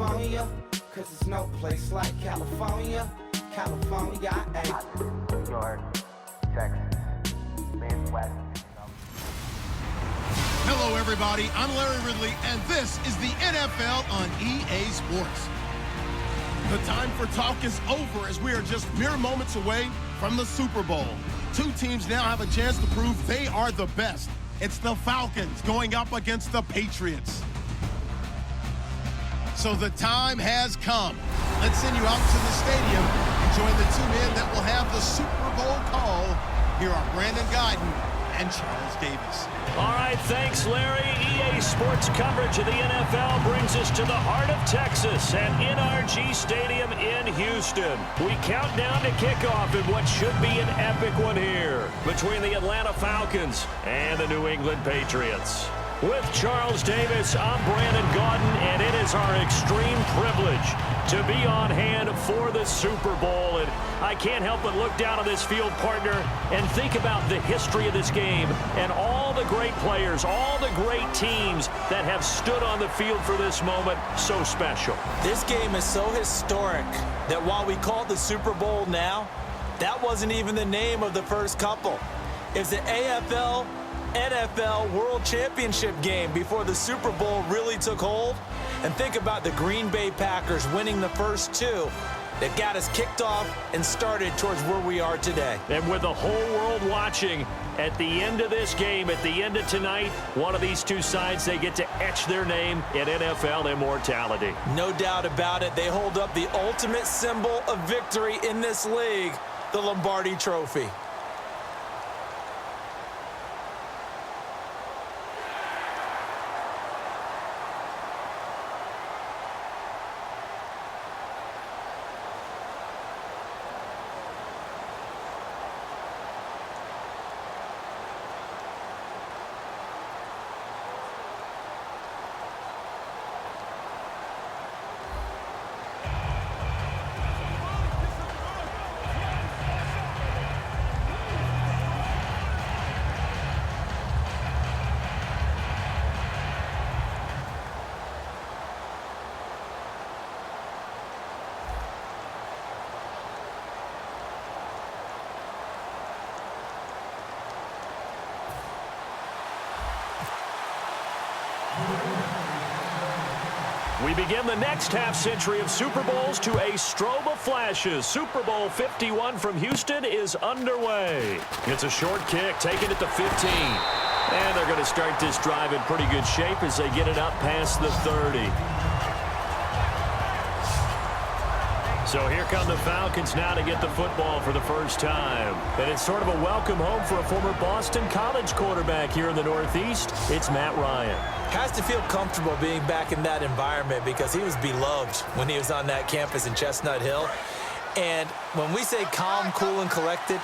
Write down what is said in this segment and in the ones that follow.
California, cause there's no place like California. California, New York, Texas, Midwest. Hello, everybody. I'm Larry Ridley, and this is the NFL on EA Sports. The time for talk is over as we are just mere moments away from the Super Bowl. Two teams now have a chance to prove they are the best. It's the Falcons going up against the Patriots. So the time has come. Let's send you out to the stadium and join the two men that will have the Super Bowl call. Here are Brandon Guyton and Charles Davis. All right, thanks, Larry. EA Sports coverage of the NFL brings us to the heart of Texas and NRG Stadium in Houston. We count down to kickoff in what should be an epic one here between the Atlanta Falcons and the New England Patriots. With Charles Davis, I'm Brandon Guyton, and it is our extreme privilege to be on hand for the Super Bowl. And I can't help but look down on this field, partner, and think about the history of this game and all the great players, all the great teams that have stood on the field for this moment. So special. This game is so historic that while we call it the Super Bowl now, that wasn't even the name of the first couple. It's the AFL NFL World Championship game before the Super Bowl really took hold. And think about the Green Bay Packers winning the first two that got us kicked off and started towards where we are today. And with the whole world watching, at the end of this game, at the end of tonight, one of these two sides, they get to etch their name in NFL immortality. No doubt about it. They hold up the ultimate symbol of victory in this league, the Lombardi Trophy. We begin the next half-century of Super Bowls to a strobe of flashes. Super Bowl 51 from Houston is underway. It's a short kick, taken at the 15. And they're going to start this drive in pretty good shape as they get it up past the 30. So here come the Falcons now to get the football for the first time. And it's sort of a welcome home for a former Boston College quarterback here in the Northeast. It's Matt Ryan. Has to feel comfortable being back in that environment because he was beloved when he was on that campus in Chestnut Hill. And when we say calm, cool, and collected,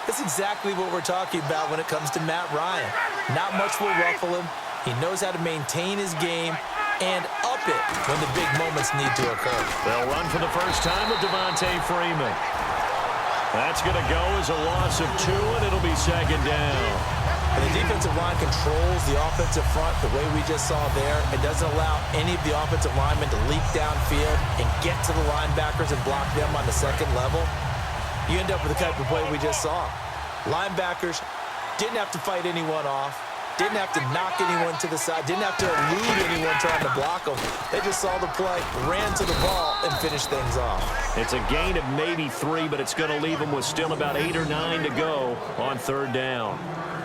that's exactly what we're talking about when it comes to Matt Ryan. Not much will ruffle him. He knows how to maintain his game and up it when the big moments need to occur. They'll run for the first time with Devontae Freeman. That's going to go as a loss of 2, and it'll be second down. And the defensive line controls the offensive front the way we just saw there. It doesn't allow any of the offensive linemen to leak downfield and get to the linebackers and block them on the second level. You end up with the type of play we just saw. Linebackers didn't have to fight anyone off, didn't have to knock anyone to the side, didn't have to elude anyone trying to block them. They just saw the play, ran to the ball, and finished things off. It's a gain of maybe 3, but it's going to leave them with still about 8 or 9 to go on third down.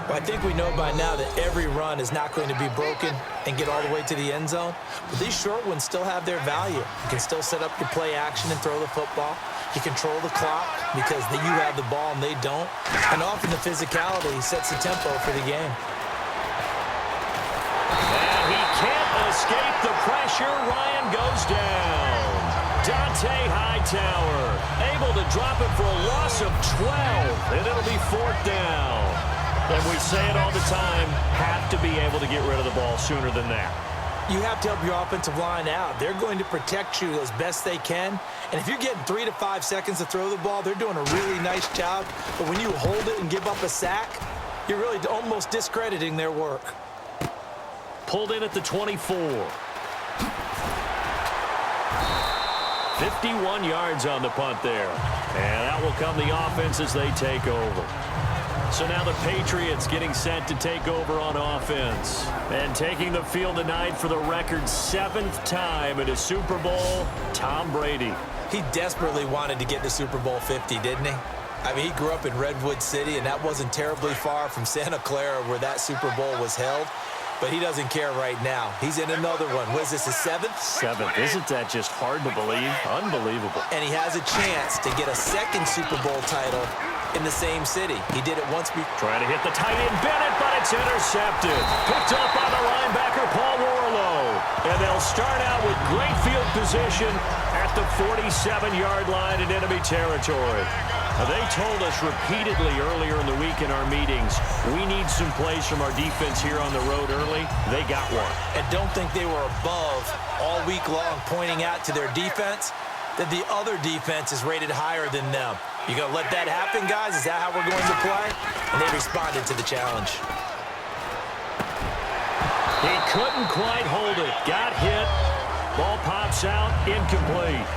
Well, I think we know by now that every run is not going to be broken and get all the way to the end zone. But these short ones still have their value. You can still set up your play action and throw the football. You control the clock because you have the ball and they don't. And often the physicality sets the tempo for the game. And he can't escape the pressure. Ryan goes down. Dante Hightower able to drop it for a loss of 12. And it'll be fourth down. And we say it all the time, have to be able to get rid of the ball sooner than that. You have to help your offensive line out. They're going to protect you as best they can. And if you're getting 3 to 5 seconds to throw the ball, they're doing a really nice job. But when you hold it and give up a sack, you're really almost discrediting their work. Pulled in at the 24. 51 yards on the punt there. And out will come the offense as they take over. So now the Patriots getting set to take over on offense. And taking the field tonight for the record 7th time in a Super Bowl, Tom Brady. He desperately wanted to get to Super Bowl 50, didn't he? I mean, he grew up in Redwood City, and that wasn't terribly far from Santa Clara where that Super Bowl was held. But he doesn't care right now. He's in another one. What is this, his 7th? 7th. Isn't that just hard to believe? Unbelievable. And he has a chance to get a 2nd Super Bowl title in the same city. He did it once before. Trying to hit the tight end Bennett, but it's intercepted. Picked up by the linebacker Paul Warlow. And they'll start out with great field position at the 47-yard line in enemy territory. Now, they told us repeatedly earlier in the week in our meetings, we need some plays from our defense here on the road early. They got one. And don't think they were above all week long pointing out to their defense that the other defense is rated higher than them. You going to let that happen, guys? Is that how we're going to play? And they responded to the challenge. He couldn't quite hold it. Got hit. Ball pops out. Incomplete.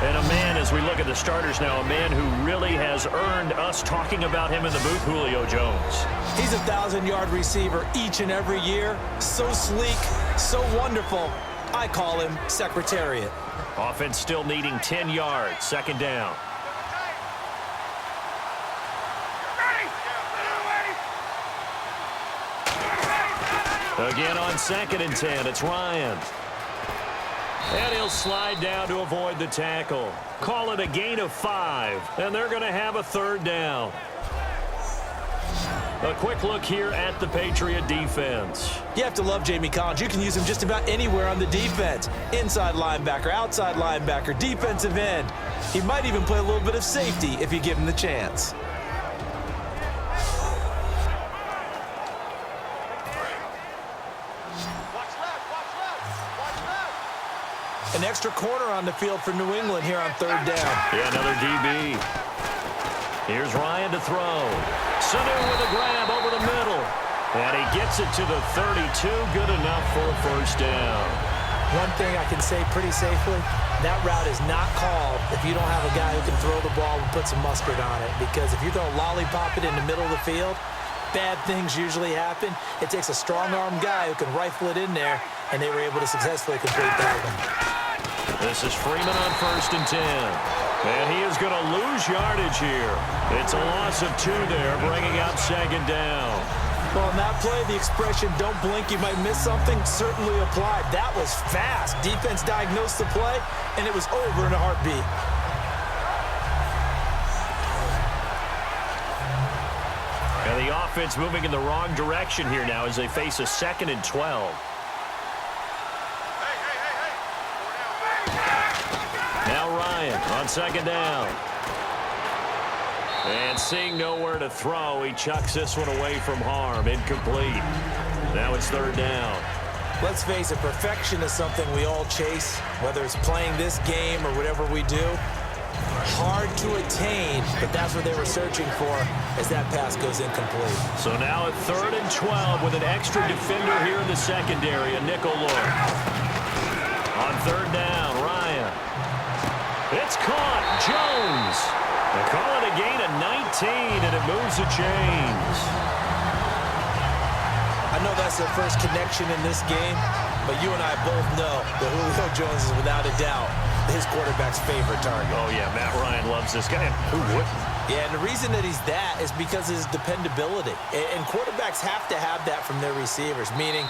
And a man, as we look at the starters now, a man who really has earned us talking about him in the booth, Julio Jones. He's a 1,000-yard receiver each and every year. So sleek, so wonderful. I call him Secretariat. Offense still needing 10 yards. 2nd down. Again on 2nd and 10, it's Ryan. And he'll slide down to avoid the tackle. Call it a gain of 5, and they're going to have a 3rd down. A quick look here at the Patriot defense. You have to love Jamie Collins. You can use him just about anywhere on the defense. Inside linebacker, outside linebacker, defensive end. He might even play a little bit of safety if you give him the chance. An extra corner on the field for New England here on 3rd down. Yeah, another DB. Here's Ryan to throw. Sanu with a grab over the middle. And he gets it to the 32. Good enough for a 1st down. One thing I can say pretty safely, that route is not called if you don't have a guy who can throw the ball and put some mustard on it. Because if you're going to lollipop it in the middle of the field, bad things usually happen. It takes a strong-armed guy who can rifle it in there, and they were able to successfully complete that one. This is Freeman on 1st and 10. And he is going to lose yardage here. It's a loss of 2 there, bringing up 2nd down. Well, on that play, the expression, don't blink, you might miss something, certainly applied. That was fast. Defense diagnosed the play, and it was over in a heartbeat. And the offense moving in the wrong direction here now as they face a 2nd and 12. Now Ryan on 2nd down. And seeing nowhere to throw, he chucks this one away from harm. Incomplete. Now it's 3rd down. Let's face it, perfection is something we all chase, whether it's playing this game or whatever we do. Hard to attain, but that's what they were searching for as that pass goes incomplete. So now at 3rd and 12 with an extra defender here in the secondary, a nickel look. On 3rd down, Ryan. It's caught. Jones. They call it a gain of 19, and it moves the chains. I know that's their first connection in this game, but you and I both know that Julio Jones is without a doubt his quarterback's favorite target. Oh, yeah, Matt Ryan loves this guy. Who wouldn't? Yeah, and the reason that he's that is because of his dependability. And quarterbacks have to have that from their receivers, meaning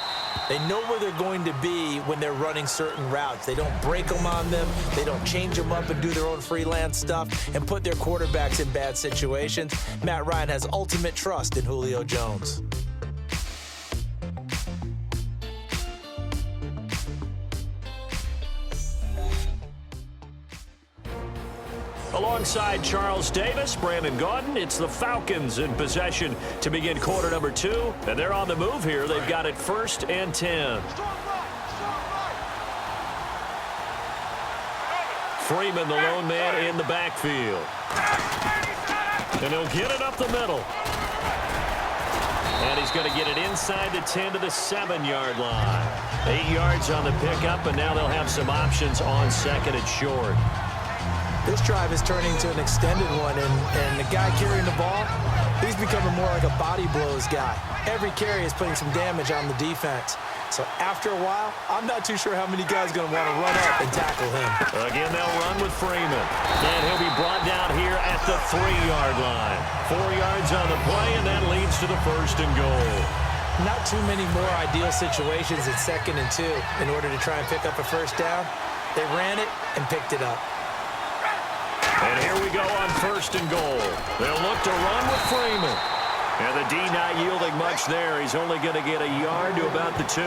they know where they're going to be when they're running certain routes. They don't break them on them. They don't change them up and do their own freelance stuff and put their quarterbacks in bad situations. Matt Ryan has ultimate trust in Julio Jones. Alongside Charles Davis, Brandon Gaudin, it's the Falcons in possession to begin quarter number 2. And they're on the move here. They've got it 1st and 10. Freeman, the lone man in the backfield. And he'll get it up the middle. And he's going to get it inside the 10 to the 7-yard line. 8 yards on the pickup, and now they'll have some options on second and short. This drive is turning to an extended one, and the guy carrying the ball, he's becoming more like a body blows guy. Every carry is putting some damage on the defense. So after a while, I'm not too sure how many guys are going to want to run up and tackle him. Again, they'll run with Freeman. And he'll be brought down here at the 3-yard line. 4 yards on the play, and that leads to the 1st and goal. Not too many more ideal situations at 2nd and 2 in order to try and pick up a 1st down. They ran it and picked it up. And here we go on 1st and goal. They'll look to run with Freeman. And the D not yielding much there. He's only going to get a yard to about the 2.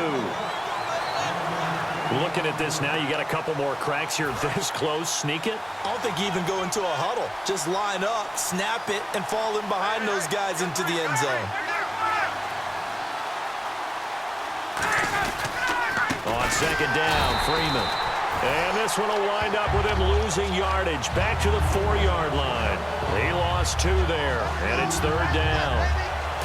Looking at this now, you got a couple more cracks here this close. Sneak it. I don't think you even go into a huddle. Just line up, snap it, and fall in behind those guys into the end zone. On 2nd down, Freeman. And this one will wind up with him losing yardage. Back to the 4-yard line. He lost 2 there, and it's 3rd down.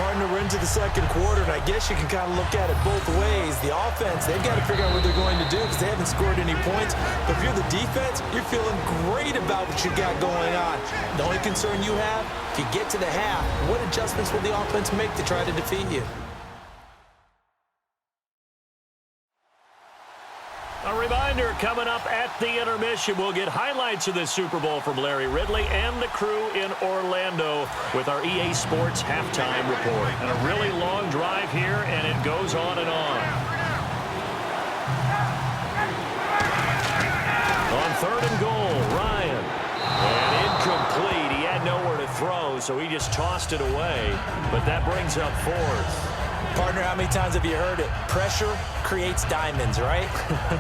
Partner, we're into the 2nd quarter, and I guess you can kind of look at it both ways. The offense, they've got to figure out what they're going to do because they haven't scored any points. But if you're the defense, you're feeling great about what you got going on. The only concern you have, if you get to the half, what adjustments will the offense make to try to defeat you? A reminder, coming up at the intermission, we'll get highlights of this Super Bowl from Larry Ridley and the crew in Orlando with our EA Sports halftime report. And a really long drive here, and it goes on and on. On 3rd and goal, Ryan. And incomplete. He had nowhere to throw, so he just tossed it away. But that brings up 4th. Partner, how many times have you heard it? Pressure creates diamonds, right?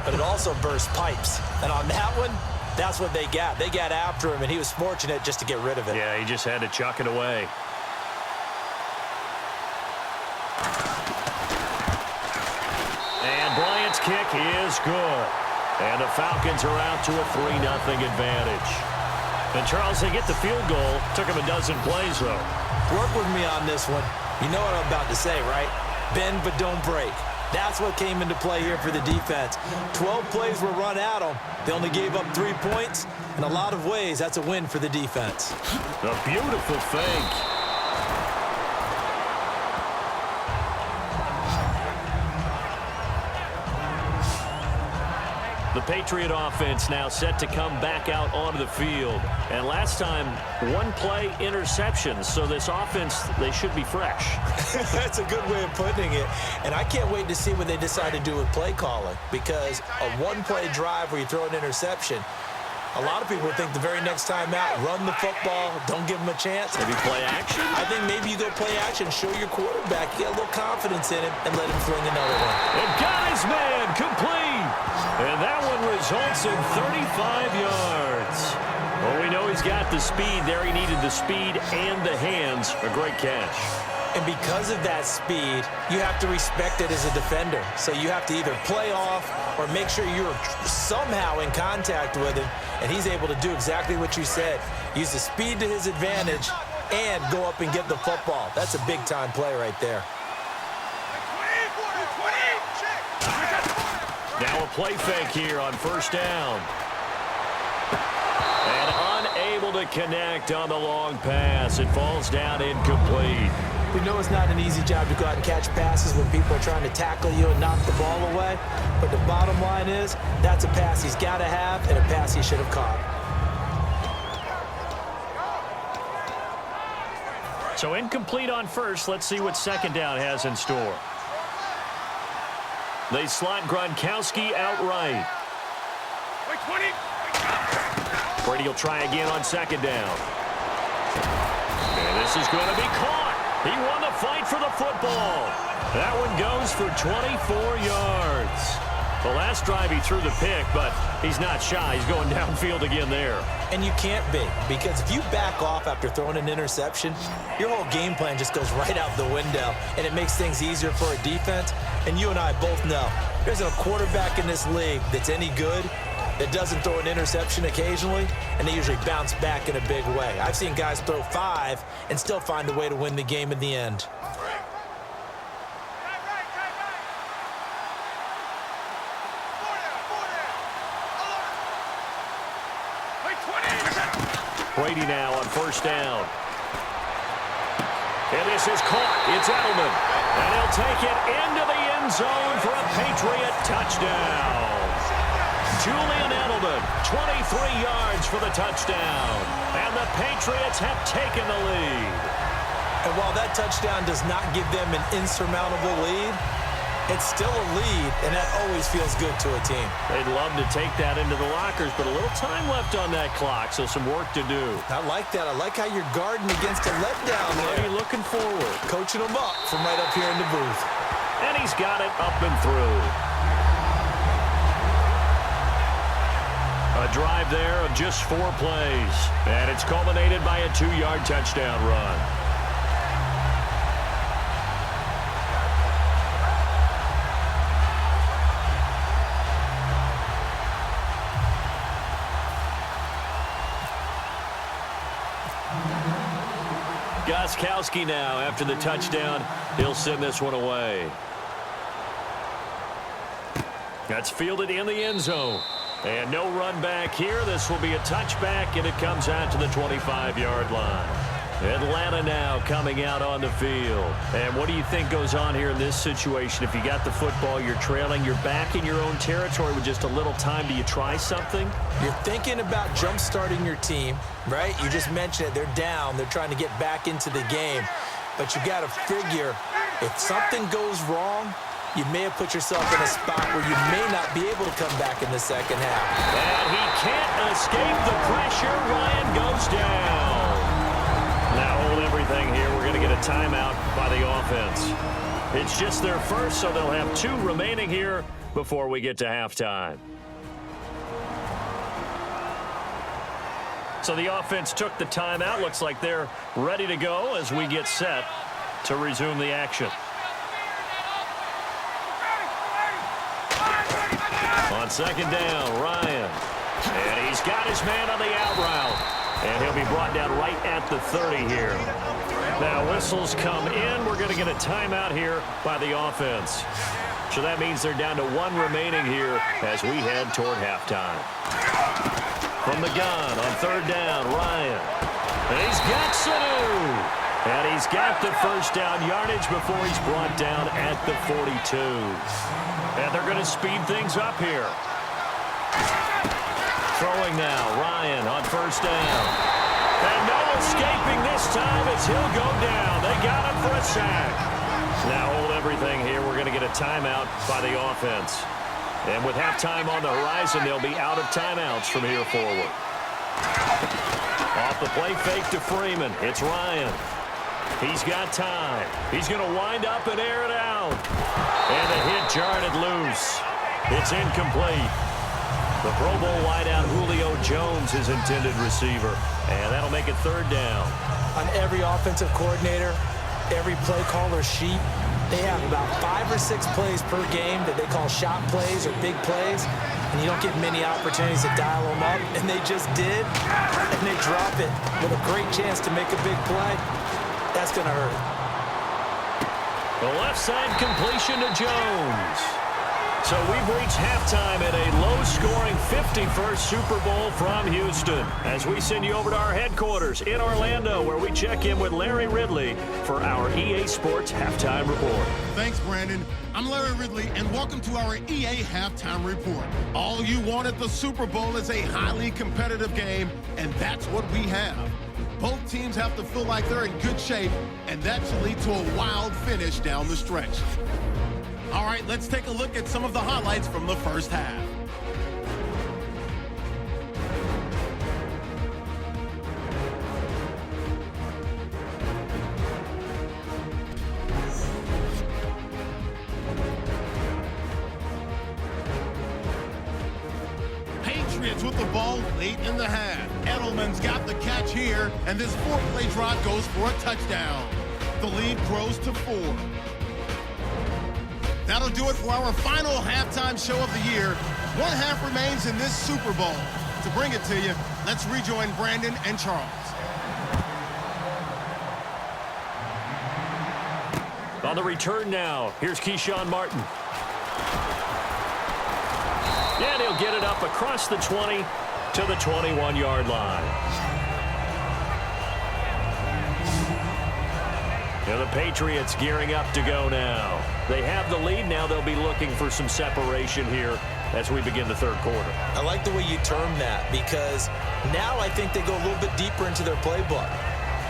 But it also bursts pipes. And on that one, that's what they got. They got after him, and he was fortunate just to get rid of it. Yeah, he just had to chuck it away. And Bryant's kick is good. And the Falcons are out to a 3-0 advantage. And Charles, they get the field goal. Took him a dozen plays, though. Work with me on this one. You know what I'm about to say, right? Bend but don't break. That's what came into play here for the defense. 12 plays were run at them. They only gave up 3 points. In a lot of ways, that's a win for the defense. A beautiful fake. The Patriot offense now set to come back out onto the field. And last time, 1 play interception. So this offense, they should be fresh. That's a good way of putting it. And I can't wait to see what they decide to do with play calling. Because a 1-play drive where you throw an interception, a lot of people think the very next time out, run the football, don't give him a chance. Maybe play action? I think maybe you go play action, show your quarterback, you got a little confidence in him, and let him fling another one. And got his man, complete. And that one results in 35 yards. Well, we know he's got the speed there. He needed the speed and the hands. A great catch. And because of that speed, you have to respect it as a defender. So you have to either play off or make sure you're somehow in contact with him, and he's able to do exactly what you said. Use the speed to his advantage and go up and get the football. That's a big-time play right there. Now a play fake here on 1st down. And unable to connect on the long pass. It falls down incomplete. We know it's not an easy job to go out and catch passes when people are trying to tackle you and knock the ball away. But the bottom line is, that's a pass he's got to have and a pass he should have caught. So incomplete on 1st. Let's see what 2nd down has in store. They slot Gronkowski outright. Brady will try again on 2nd down. And this is going to be caught. He won the fight for the football. That one goes for 24 yards. The last drive he threw the pick, but he's not shy. He's going downfield again there. And you can't be, because if you back off after throwing an interception, your whole game plan just goes right out the window, and it makes things easier for a defense. And you and I both know there's a quarterback in this league that's any good that doesn't throw an interception occasionally, and they usually bounce back in a big way. I've seen guys throw 5 and still find a way to win the game in the end. Brady now on first down. And this is caught. It's Edelman. And he'll take it into the end zone for a Patriot touchdown. Julian Edelman, 23 yards for the touchdown. And the Patriots have taken the lead. And while that touchdown does not give them an insurmountable lead, it's still a lead, and that always feels good to a team. They'd love to take that into the lockers, but a little time left on that clock, so some work to do. I like that. I like how you're guarding against a letdown there. Maybe looking forward. Coaching them up from right up here in the booth. And he's got it up and through. A drive there of just 4 plays, and it's culminated by a 2-yard touchdown run. Gostkowski now after the touchdown. He'll send this one away. That's fielded in the end zone. And no run back here. This will be a touchback, and it comes out to the 25-yard line. Atlanta now coming out on the field. And what do you think goes on here in this situation? If you got the football, you're trailing, you're back in your own territory with just a little time. Do you try something? You're thinking about jump-starting your team, right? You just mentioned it. They're down. They're trying to get back into the game. But you got to figure, if something goes wrong, you may have put yourself in a spot where you may not be able to come back in the second half. And he can't escape the pressure. Ryan goes down. Now hold everything here. We're going to get a timeout by the offense. It's just their first, so they'll have 2 remaining here before we get to halftime. So the offense took the timeout. Looks like they're ready to go as we get set to resume the action. On second down, Ryan. And he's got his man on the out route. And he'll be brought down right at the 30 here. Now whistles come in. We're going to get a timeout here by the offense. So that means they're down to 1 remaining here as we head toward halftime. From the gun on third down, Ryan. And he's got Sanu. And he's got the first down yardage before he's brought down at the 42. And they're going to speed things up here. Throwing now, Ryan on first down. And no escaping this time as he'll go down. They got him for a sack. Now hold everything here. We're going to get a timeout by the offense. And with halftime on the horizon, they'll be out of timeouts from here forward. Off the play fake to Freeman. It's Ryan. He's got time. He's going to wind up and air it out. And the hit jarred it loose. It's incomplete. The Pro Bowl wideout Julio Jones, his intended receiver. And that'll make it third down. On every offensive coordinator, every play caller sheet, they have about 5 or 6 plays per game that they call shot plays or big plays. And you don't get many opportunities to dial them up. And they just did. And they drop it with a great chance to make a big play. That's going to hurt. The left side completion to Jones. So we've reached halftime at a low-scoring 51st Super Bowl from Houston as we send you over to our headquarters in Orlando where we check in with Larry Ridley for our EA Sports Halftime Report. Thanks, Brandon. I'm Larry Ridley, and welcome to our EA Halftime Report. All you want at the Super Bowl is a highly competitive game, and that's what we have. Both teams have to feel like they're in good shape, and that should lead to a wild finish down the stretch. All right, let's take a look at some of the highlights from the first half. Patriots with the ball late in the half. Edelman's got the catch here, and this 4-play drive goes for a touchdown. The lead grows to 4. That'll do it for our final halftime show of the year. 1 half remains in this Super Bowl. To bring it to you, let's rejoin Brandon and Charles. On the return now, here's Keyshawn Martin. And he'll get it up across the 20 to the 21-yard line. And the Patriots gearing up to go now. They have the lead. Now they'll be looking for some separation here as we begin the third quarter. I like the way you term that, because now I think they go a little bit deeper into their playbook.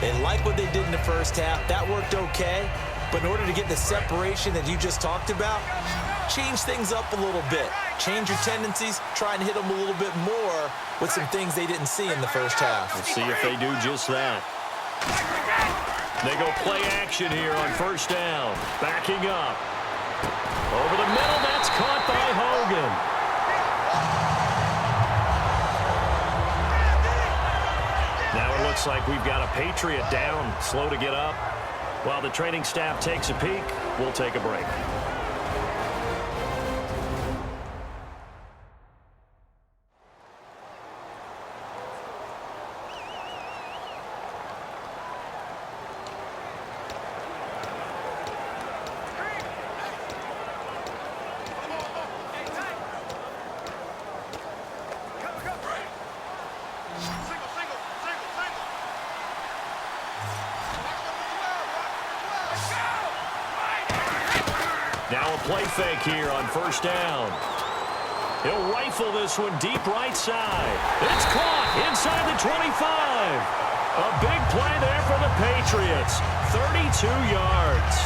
They like what they did in the first half. That worked okay. But in order to get the separation that you just talked about, change things up a little bit. Change your tendencies. Try and hit them a little bit more with some things they didn't see in the first half. We'll see if they do just that. They go play action here on first down. Backing up. Over the middle, that's caught by Hogan. Now it looks like we've got a Patriot down, slow to get up. While the training staff takes a peek, we'll take a break. Now a play fake here on first down. He'll rifle this one deep right side. It's caught inside the 25. A big play there for the Patriots. 32 yards.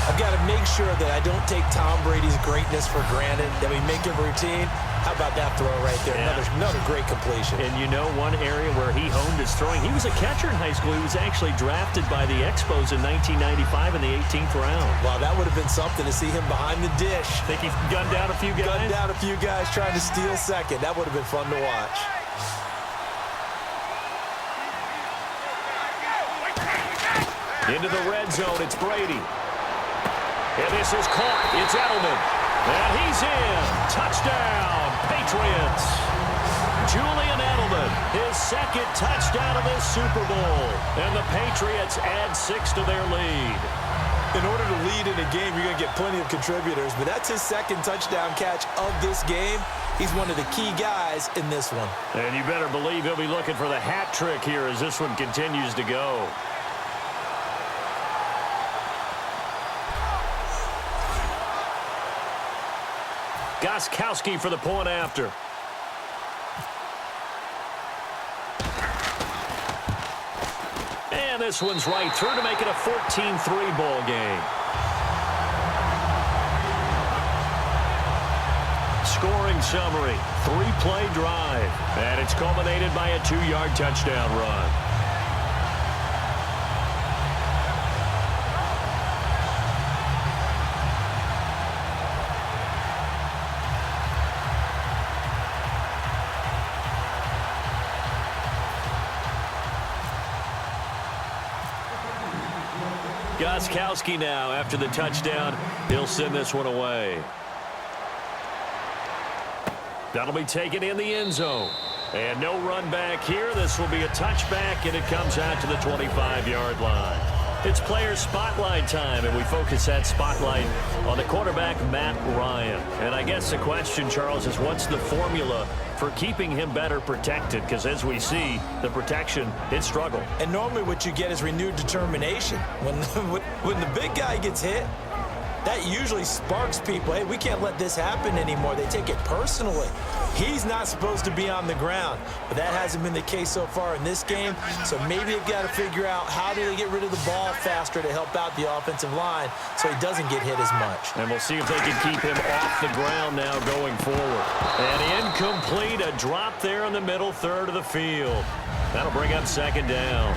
I've got to make sure that I don't take Tom Brady's greatness for granted, that we make it routine. How about that throw right there? Yeah. Another great completion. And you know one area where he honed his throwing, he was a catcher in high school. He was actually drafted by the Expos in 1995 in the 18th round. Wow, that would have been something to see him behind the dish. Think he gunned down a few guys? Gunned down a few guys trying to steal second. That would have been fun to watch. Into the red zone, it's Brady. And this is caught. It's Edelman. And he's in. Touchdown, Patriots. Julian Edelman, his second touchdown of this Super Bowl. And the Patriots add 6 to their lead. In order to lead in a game, you're going to get plenty of contributors, but that's his second touchdown catch of this game. He's one of the key guys in this one. And you better believe he'll be looking for the hat trick here as this one continues to go. Gostkowski for the point after. And this one's right through to make it a 14-3 ball game. Scoring summary, 3-play drive. And it's culminated by a 2-yard touchdown run. Gostkowski now, after the touchdown, he'll send this one away. That'll be taken in the end zone. And no run back here. This will be a touchback, and it comes out to the 25-yard line. It's player spotlight time, and we focus that spotlight on the quarterback, Matt Ryan. And I guess the question, Charles, is what's the formula for keeping him better protected? Because as we see, the protection, it struggled. And normally what you get is renewed determination. When the big guy gets hit, that usually sparks people. Hey, we can't let this happen anymore. They take it personally. He's not supposed to be on the ground, but that hasn't been the case so far in this game. So maybe they've got to figure out how do they get rid of the ball faster to help out the offensive line so he doesn't get hit as much. And we'll see if they can keep him off the ground now going forward. And incomplete, a drop there in the middle third of the field. That'll bring up second down.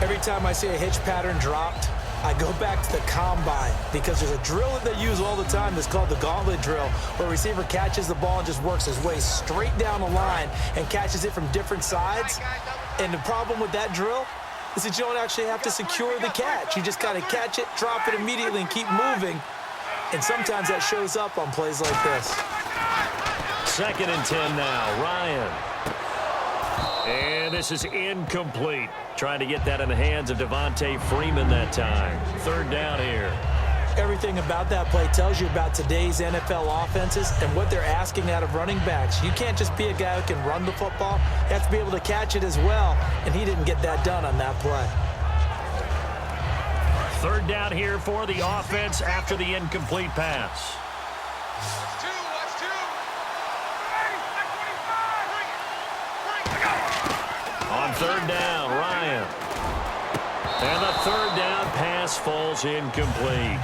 Every time I see a hitch pattern dropped, I go back to the combine because there's a drill that they use all the time that's called the gauntlet drill, where a receiver catches the ball and just works his way straight down the line and catches it from different sides. And the problem with that drill is that you don't actually have to secure the catch. You just kind of catch it, drop it immediately, and keep moving. And sometimes that shows up on plays like this. 2nd and 10 now, Ryan. And this is incomplete. Trying to get that in the hands of Devontae Freeman that time. 3rd down here. Everything about that play tells you about today's NFL offenses and what they're asking out of running backs. You can't just be a guy who can run the football. You have to be able to catch it as well, and he didn't get that done on that play. Third down here for the offense after the incomplete pass. On third down, Ryan. And the third down pass falls incomplete.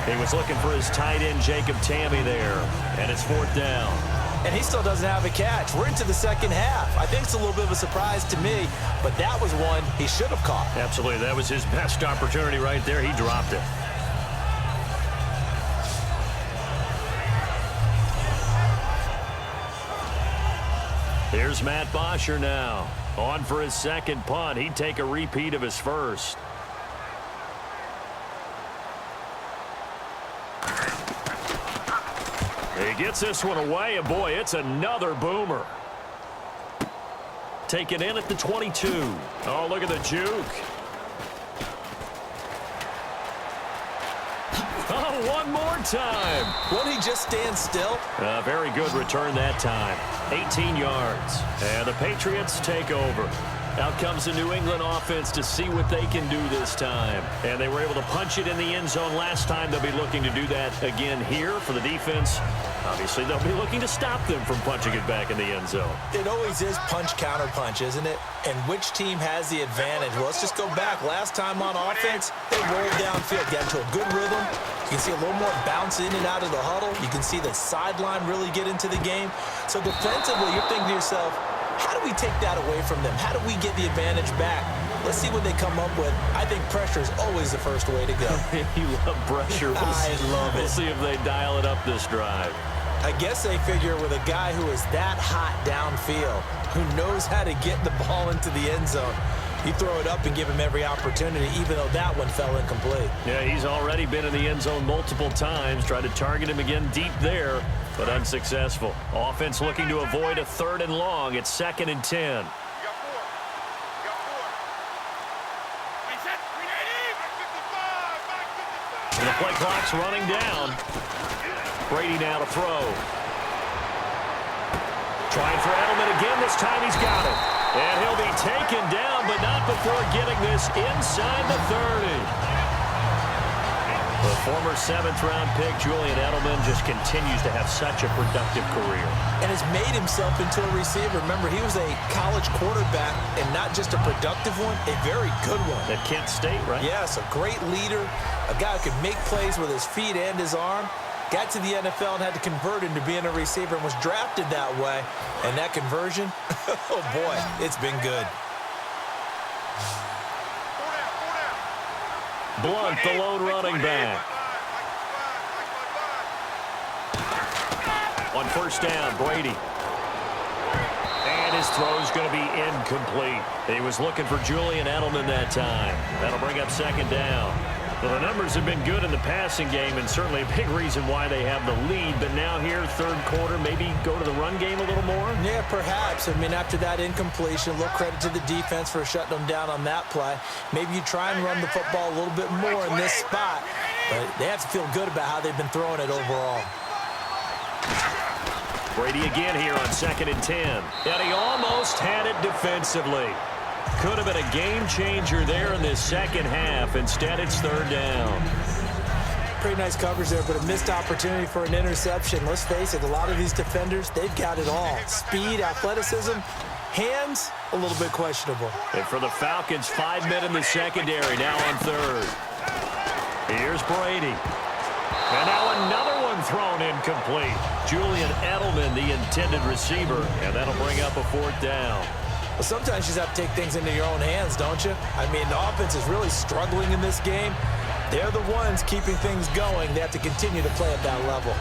He was looking for his tight end, Jacob Tammy, there. And it's fourth down. And he still doesn't have a catch. We're into the second half. I think it's a little bit of a surprise to me, but that was one he should have caught. Absolutely. That was his best opportunity right there. He dropped it. Here's Matt Bosher now. On for his second punt. He'd take a repeat of his first. He gets this one away, and boy, it's another boomer. Taken in at the 22. Oh, look at the juke. Oh, one more time. Won't he just stand still? Very good return that time. 18 yards. And the Patriots take over. Out comes the New England offense to see what they can do this time. And they were able to punch it in the end zone last time. They'll be looking to do that again here for the defense. Obviously, they'll be looking to stop them from punching it back in the end zone. It always is punch-counter-punch, isn't it? And which team has the advantage? Well, let's just go back. Last time on offense, they rolled downfield, got into a good rhythm. You can see a little more bounce in and out of the huddle. You can see the sideline really get into the game. So defensively, you're thinking to yourself, how do we take that away from them? How do we get the advantage back? Let's see what they come up with. I think pressure is always the first way to go. You love pressure. I love it. We'll see if they dial it up this drive. I guess they figure with a guy who is that hot downfield, who knows how to get the ball into the end zone, you throw it up and give him every opportunity, even though that one fell incomplete. Yeah, he's already been in the end zone multiple times. Tried to target him again deep there, but unsuccessful. Offense looking to avoid a third and long. It's 2nd and 10. And the play clock's running down. Brady now to throw. Trying for Edelman again. This time he's got it. And he'll be taken down, but not before getting this inside the 30. The former 7th-round pick, Julian Edelman, just continues to have such a productive career. And has made himself into a receiver. Remember, he was a college quarterback, and not just a productive one, a very good one. At Kent State, right? Yes, a great leader, a guy who could make plays with his feet and his arm. Got to the NFL and had to convert into being a receiver and was drafted that way. And that conversion, oh boy, it's been good. Blunt, the lone running back. On first down, Brady. And his throw's going to be incomplete. He was looking for Julian Edelman that time. That'll bring up 2nd down. Well, the numbers have been good in the passing game, and certainly a big reason why they have the lead. But now here, third quarter, maybe go to the run game a little more? Yeah, perhaps. I mean, after that incompletion, a little credit to the defense for shutting them down on that play. Maybe you try and run the football a little bit more in this spot. But they have to feel good about how they've been throwing it overall. Brady again here on 2nd and 10. And he almost had it defensively. Could have been a game changer there in this second half. Instead, it's 3rd down. Pretty nice coverage there, but a missed opportunity for an interception. Let's face it, a lot of these defenders, they've got it all. Speed, athleticism, hands, a little bit questionable. And for the Falcons, 5 men in the secondary, now on 3rd. Here's Brady. And now another one thrown incomplete. Julian Edelman, the intended receiver, and that'll bring up a 4th down. Well, sometimes you just have to take things into your own hands, don't you? I mean, the offense is really struggling in this game. They're the ones keeping things going. They have to continue to play at that level.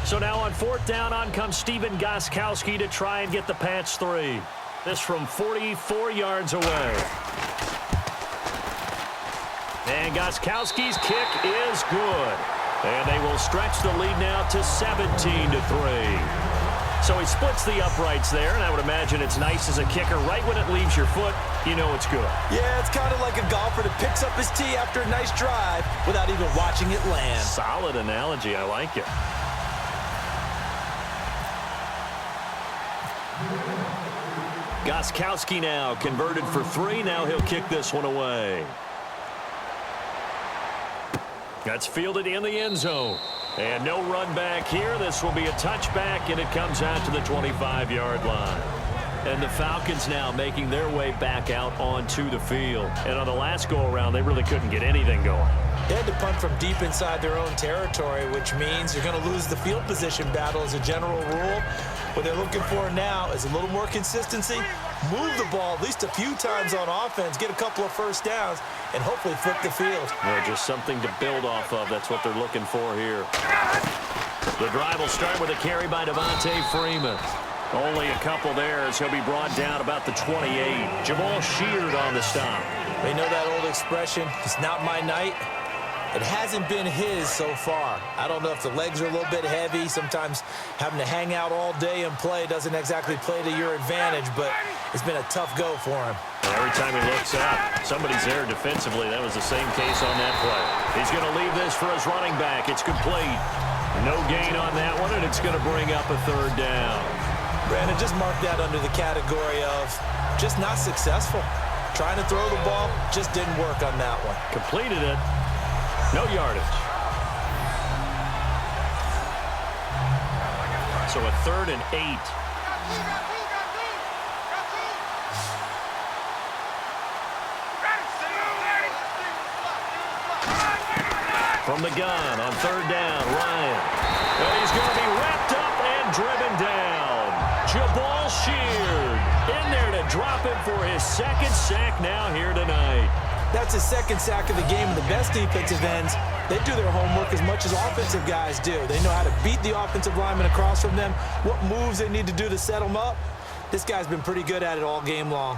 So now on 4th down, on comes Stephen Gostkowski to try and get the patch 3. This from 44 yards away. And Gostkowski's kick is good. And they will stretch the lead now to 17-3. So he splits the uprights there, and I would imagine it's nice as a kicker. Right when it leaves your foot, you know it's good. Yeah, it's kind of like a golfer that picks up his tee after a nice drive without even watching it land. Solid analogy. I like it. Gostkowski now converted for 3. Now he'll kick this one away. That's fielded in the end zone. And no run back here. This will be a touchback, and it comes out to the 25-yard line. And the Falcons now making their way back out onto the field. And on the last go-around, they really couldn't get anything going. They had to punt from deep inside their own territory, which means you're going to lose the field position battle as a general rule. What they're looking for now is a little more consistency, move the ball at least a few times on offense, get a couple of first downs, and hopefully flip the field. Yeah, just something to build off of. That's what they're looking for here. The drive will start with a carry by Devontae Freeman. Only a couple there as he'll be brought down about the 28. Jamal Sheard on the stop. They know that old expression, it's not my night. It hasn't been his so far. I don't know if the legs are a little bit heavy. Sometimes having to hang out all day and play doesn't exactly play to your advantage, but it's been a tough go for him. Every time he looks up, somebody's there defensively. That was the same case on that play. He's going to leave this for his running back. It's complete. No gain on that one, and it's going to bring up a 3rd down. Brandon, just mark that under the category of just not successful. Trying to throw the ball, just didn't work on that one. Completed it. No yardage. So a 3rd and 8. From the gun on 3rd down, Ryan. And he's going to be wrapped up and driven down. Jamal Sheard in there to drop him for his 2nd sack now here tonight. That's his 2nd sack of the game, and the best defensive ends, they do their homework as much as offensive guys do. They know how to beat the offensive lineman across from them, what moves they need to do to set them up. This guy's been pretty good at it all game long.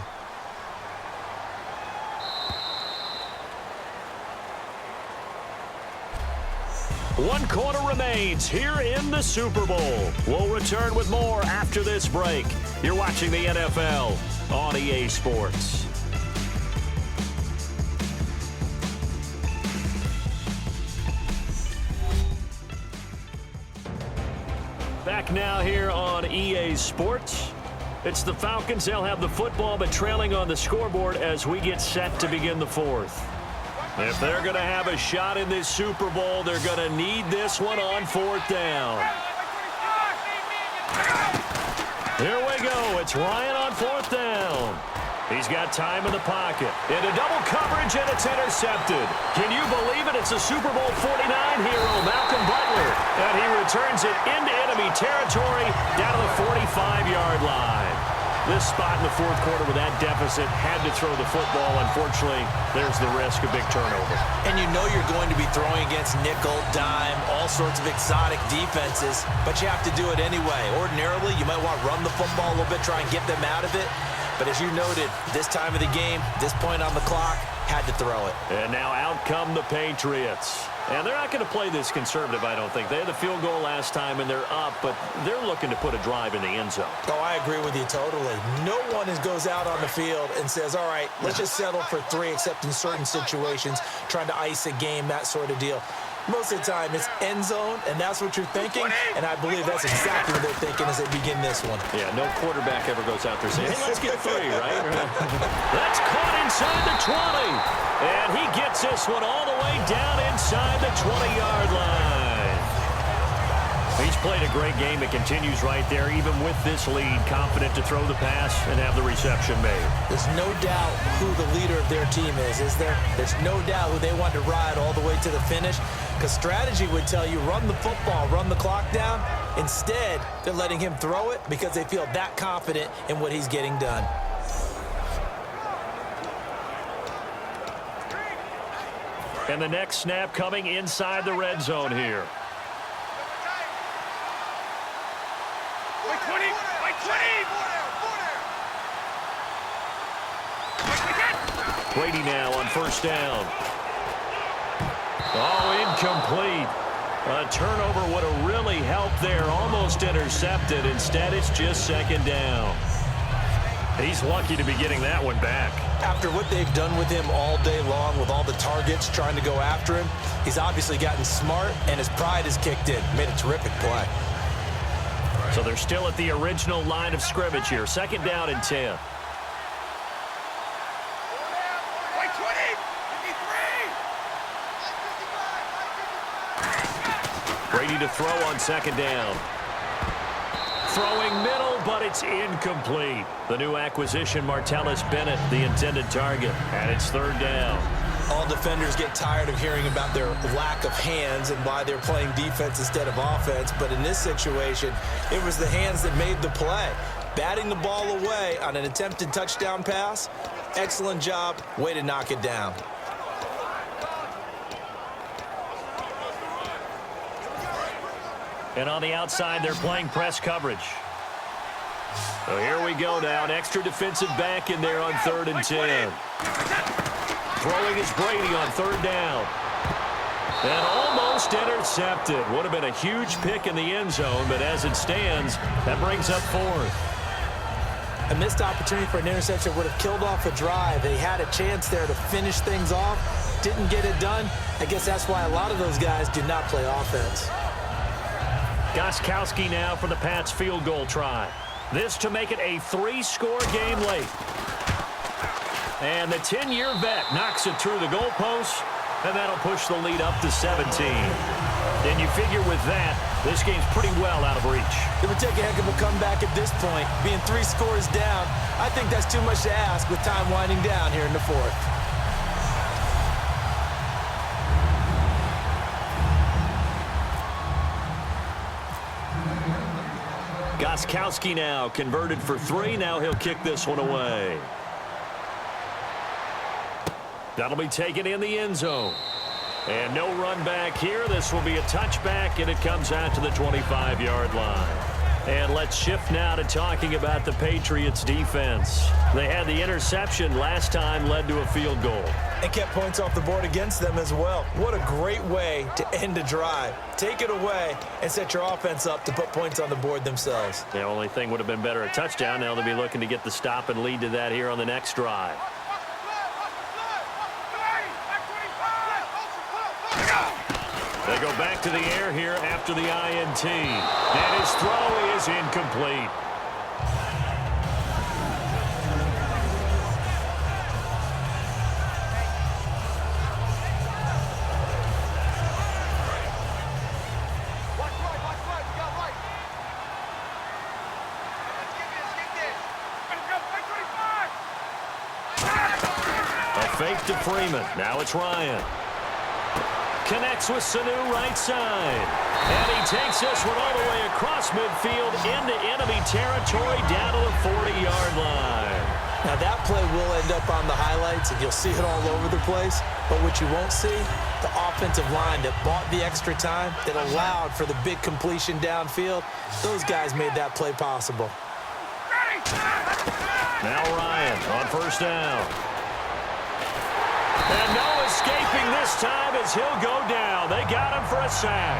One quarter remains here in the Super Bowl. We'll return with more after this break. You're watching the NFL on EA Sports. Back now here on EA Sports. It's the Falcons. They'll have the football, but trailing on the scoreboard as we get set to begin the 4th. If they're going to have a shot in this Super Bowl, they're going to need this one on 4th down. Here we go. It's Ryan on 4th down. He's got time in the pocket. Into double coverage, and it's intercepted. Can you believe it? It's a Super Bowl 49 hero, Malcolm Butler. And he returns it into enemy territory down to the 45-yard line. This spot in the 4th quarter with that deficit had to throw the football. Unfortunately, there's the risk of big turnover. And you know you're going to be throwing against nickel, dime, all sorts of exotic defenses, but you have to do it anyway. Ordinarily, you might want to run the football a little bit, try and get them out of it. But as you noted, this time of the game, this point on the clock, had to throw it. And now out come the Patriots. And they're not going to play this conservative, I don't think. They had the field goal last time, and they're up, but they're looking to put a drive in the end zone. Oh, I agree with you totally. No one goes out on the field and says, all right, let's just settle for 3, except in certain situations, trying to ice a game, that sort of deal. Most of the time, it's end zone, and that's what you're thinking, and I believe that's exactly what they're thinking as they begin this one. Yeah, no quarterback ever goes out there saying, hey, let's get 3, right? That's caught inside the 20, and he gets this one all the way down inside the 20-yard line. He's played a great game. It continues right there, even with this lead, confident to throw the pass and have the reception made. There's no doubt who the leader of their team is there? There's no doubt who they want to ride all the way to the finish, because strategy would tell you run the football, run the clock down. Instead, they're letting him throw it because they feel that confident in what he's getting done. And the next snap coming inside the red zone here. Brady now on 1st down. Oh, incomplete. A turnover would have really helped there. Almost intercepted. Instead, it's just second down. He's lucky to be getting that one back. After what they've done with him all day long with all the targets trying to go after him, he's obviously gotten smart, and his pride has kicked in. Made a terrific play. So they're still at the original line of scrimmage here. Second down and 10. Brady to throw on second down. Throwing middle, but it's incomplete. The new acquisition, Martellus Bennett, the intended target, and it's third down. All defenders get tired of hearing about their lack of hands and why they're playing defense instead of offense, but in this situation, it was the hands that made the play. Batting the ball away on an attempted touchdown pass, excellent job, way to knock it down. And on the outside, they're playing press coverage. So here we go now. An extra defensive back in there on 3rd and 10. Throwing is Brady on 3rd down. And almost intercepted. Would have been a huge pick in the end zone, but as it stands, that brings up 4th. A missed opportunity for an interception would have killed off a drive. They had a chance there to finish things off. Didn't get it done. I guess that's why a lot of those guys do not play offense. Gostkowski now for the Pats field goal try. This to make it a 3-score game late. And the 10-year vet knocks it through the goalpost, and that'll push the lead up to 17. And you figure with that, this game's pretty well out of reach. It would take a heck of a comeback at this point. Being 3 scores down, I think that's too much to ask with time winding down here in the 4th. Gostkowski now converted for 3. Now he'll kick this one away. That'll be taken in the end zone. And no run back here. This will be a touchback, and it comes out to the 25-yard line. And let's shift now to talking about the Patriots defense. They had the interception last time, led to a field goal. And kept points off the board against them as well. What a great way to end a drive. Take it away and set your offense up to put points on the board themselves. The only thing would have been better a touchdown. Now they'll be looking to get the stop and lead to that here on the next drive. They go back to the air here after the INT. And his throw is incomplete. A fake to Freeman. Now it's Ryan. Connects with Sanu right side. And he takes this one all the way across midfield into enemy territory down to the 40-yard line. Now that play will end up on the highlights, and you'll see it all over the place. But what you won't see, the offensive line that bought the extra time, that allowed for the big completion downfield, those guys made that play possible. Now Ryan on 1st down. And no escaping this time as he'll go down. They got him for a sack.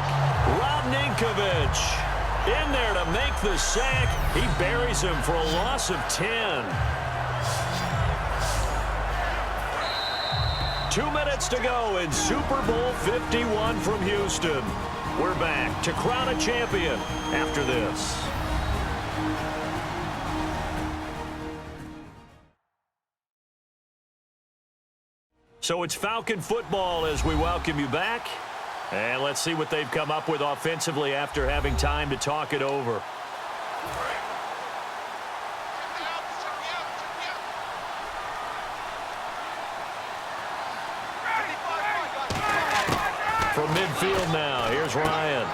Rob Ninkovich in there to make the sack. He buries him for a loss of 10. 2 minutes to go in Super Bowl 51 from Houston. We're back to crown a champion after this. So it's Falcon football as we welcome you back. And let's see what they've come up with offensively after having time to talk it over. From midfield now, here's Ryan.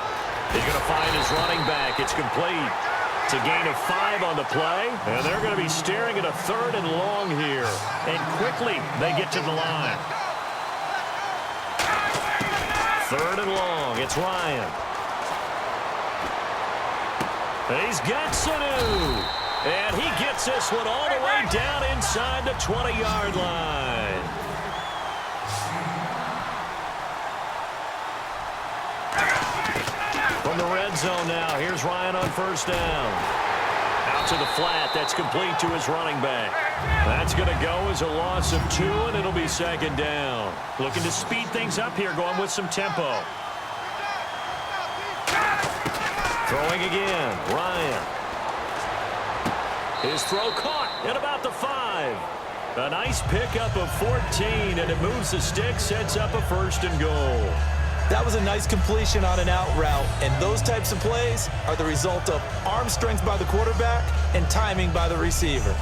He's going to find his running back. It's complete. It's a gain of 5 on the play, and they're going to be staring at a 3rd and long here. And quickly, they get to the line. 3rd and long, it's Ryan. And he's got Sanu. And he gets this one all the way down inside the 20-yard line. From the red zone now, here's Ryan on first down. Out to the flat. That's complete to his running back. That's going to go as a loss of 2, and it'll be second down. Looking to speed things up here, going with some tempo. Throwing again, Ryan. His throw caught at about the 5. A nice pickup of 14, and it moves the stick, sets up a 1st and goal. That was a nice completion on an out route, and those types of plays are the result of arm strength by the quarterback and timing by the receiver.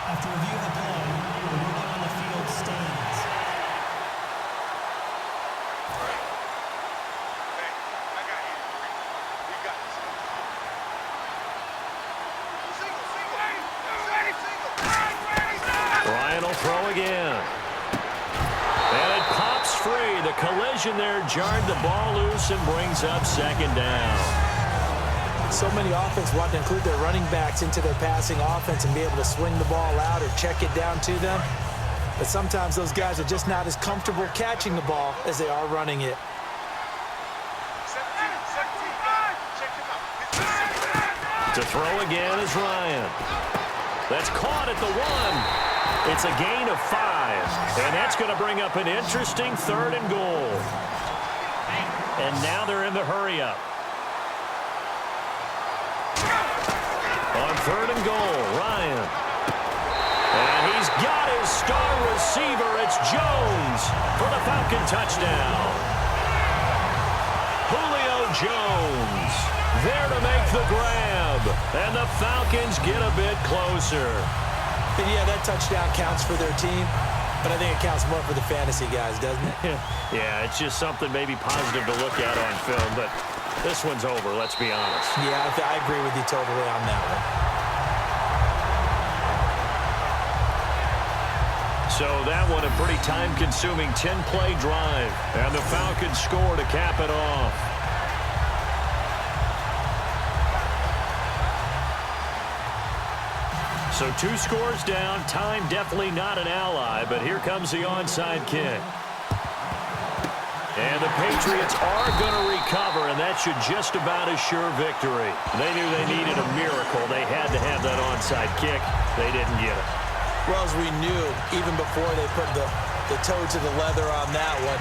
After review of the play, the ruling on the field stands. Ryan will throw again. And it pops free. The collision there jarred the ball loose and brings up second down. So many offenses want to include their running backs into their passing offense and be able to swing the ball out or check it down to them. But sometimes those guys are just not as comfortable catching the ball as they are running it. To throw again is Ryan. That's caught at the 1. It's a gain of 5. And that's going to bring up an interesting 3rd and goal. And now they're in the hurry-up. On 3rd and goal, Ryan. And he's got his star receiver. It's Jones for the Falcon touchdown. Julio Jones there to make the grab. And the Falcons get a bit closer. And yeah, that touchdown counts for their team, but I think it counts more for the fantasy guys, doesn't it? Yeah, it's just something maybe positive to look at on film, but this one's over, let's be honest. Yeah, I agree with you totally on that one. So that one a pretty time-consuming 10-play drive. And the Falcons score to cap it off. So 2 scores down. Time definitely not an ally, but here comes the onside kick. And the Patriots are going to recover, and that should just about assure victory. They knew they needed a miracle. They had to have that onside kick. They didn't get it. Well, as we knew, even before they put the toe to the leather on that one,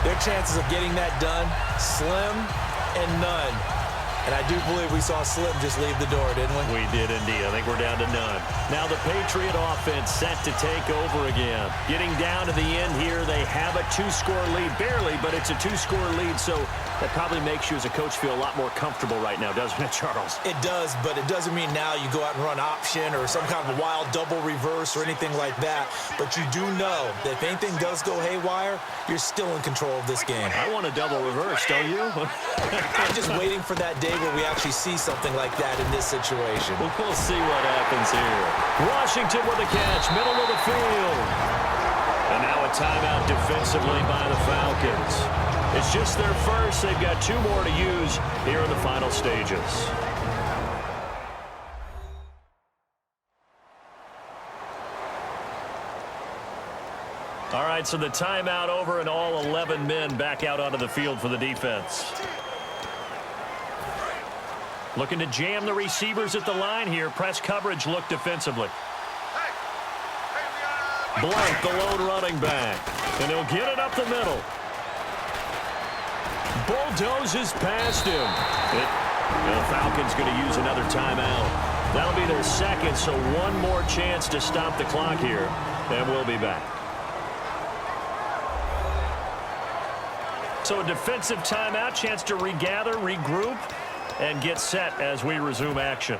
their chances of getting that done, slim and none. And I do believe we saw Slim just leave the door, didn't we? We did indeed. I think we're down to none. Now the Patriot offense set to take over again. Getting down to the end here, they have a 2-score lead. Barely, but it's a 2-score lead, so that probably makes you as a coach feel a lot more comfortable right now, doesn't it, Charles? It does, but it doesn't mean now you go out and run option or some kind of wild double reverse or anything like that. But you do know that if anything does go haywire, you're still in control of this game. I want a double reverse, don't you? I'm just waiting for that day where we actually see something like that in this situation. We'll see what happens here. Washington with a catch, middle of the field. And now a timeout defensively by the Falcons. It's just their first. They've got 2 more to use here in the final stages. All right, so the timeout over and all 11 men back out onto the field for the defense. Looking to jam the receivers at the line here. Press coverage look defensively. Blank, the lone running back. And he'll get it up the middle. Bulldozes past him. The Falcons going to use another timeout. That'll be their second, so 1 more chance to stop the clock here. And we'll be back. So a defensive timeout, chance to regather, regroup, and get set as we resume action.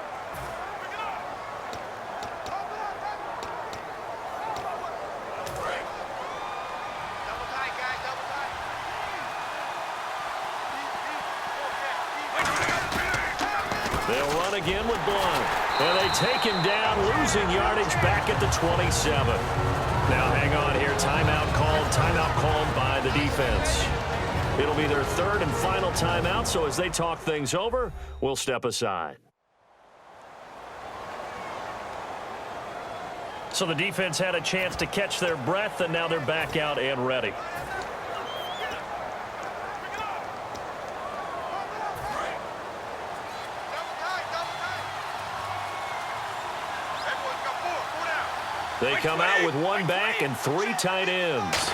They'll run again with Blunt. And they take him down, losing yardage back at the 27. Now hang on here. Timeout called by the defense. It'll be their third and final timeout, so as they talk things over, we'll step aside. So the defense had a chance to catch their breath, and now they're back out and ready. They come out with one back and three tight ends.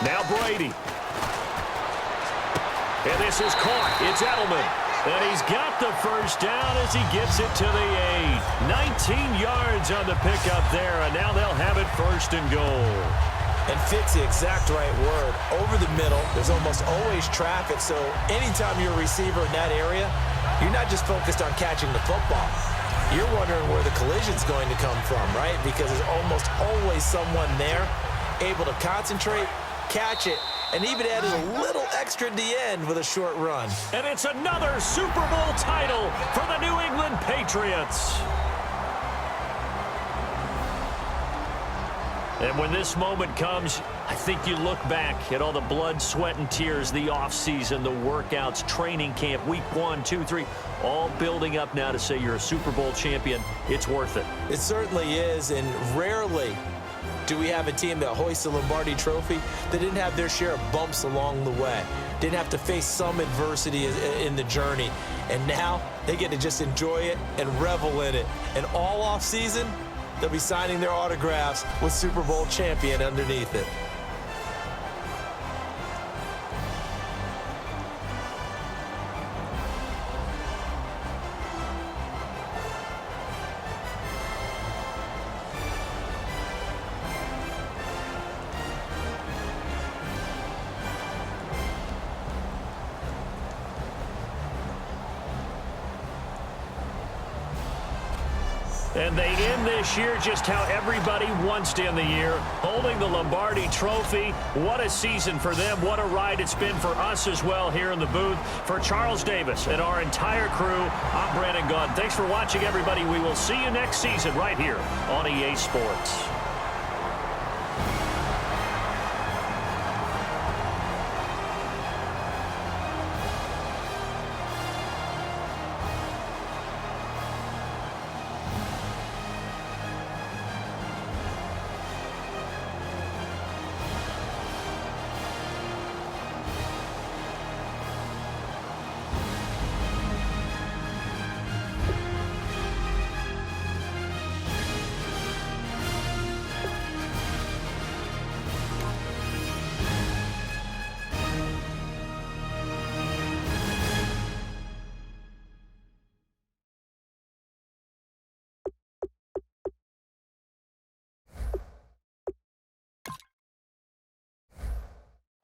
Now Brady. And this is caught. It's Edelman. And he's got the first down as he gets it to the 8. 19 yards on the pickup there, and now they'll have it first and goal. And fits the exact right word. Over the middle, there's almost always traffic, so anytime you're a receiver in that area, you're not just focused on catching the football. You're wondering where the collision's going to come from, right? Because there's almost always someone there able to concentrate, catch it, and even added a little extra at the end with a short run. And it's another Super Bowl title for the New England Patriots. And when this moment comes, I think you look back at all the blood, sweat, and tears, the offseason, the workouts, training camp, week 1, 2, 3, all building up now to say you're a Super Bowl champion. It's worth it. It certainly is, and rarely do we have a team that hoists the Lombardi Trophy that didn't have their share of bumps along the way, didn't have to face some adversity in the journey, and now they get to just enjoy it and revel in it. And all off season, they'll be signing their autographs with Super Bowl champion underneath it. And they end this year just how everybody wants to end the year, holding the Lombardi Trophy. What a season for them. What a ride it's been for us as well here in the booth. For Charles Davis and our entire crew, I'm Brandon Gaudin. Thanks for watching, everybody. We will see you next season right here on EA Sports.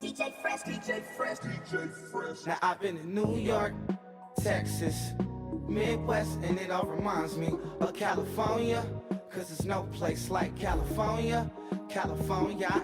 DJ Fresh, DJ Fresh, DJ Fresh. Now I've been in New York, Texas, Midwest, and it all reminds me of California. Cause there's no place like California. California,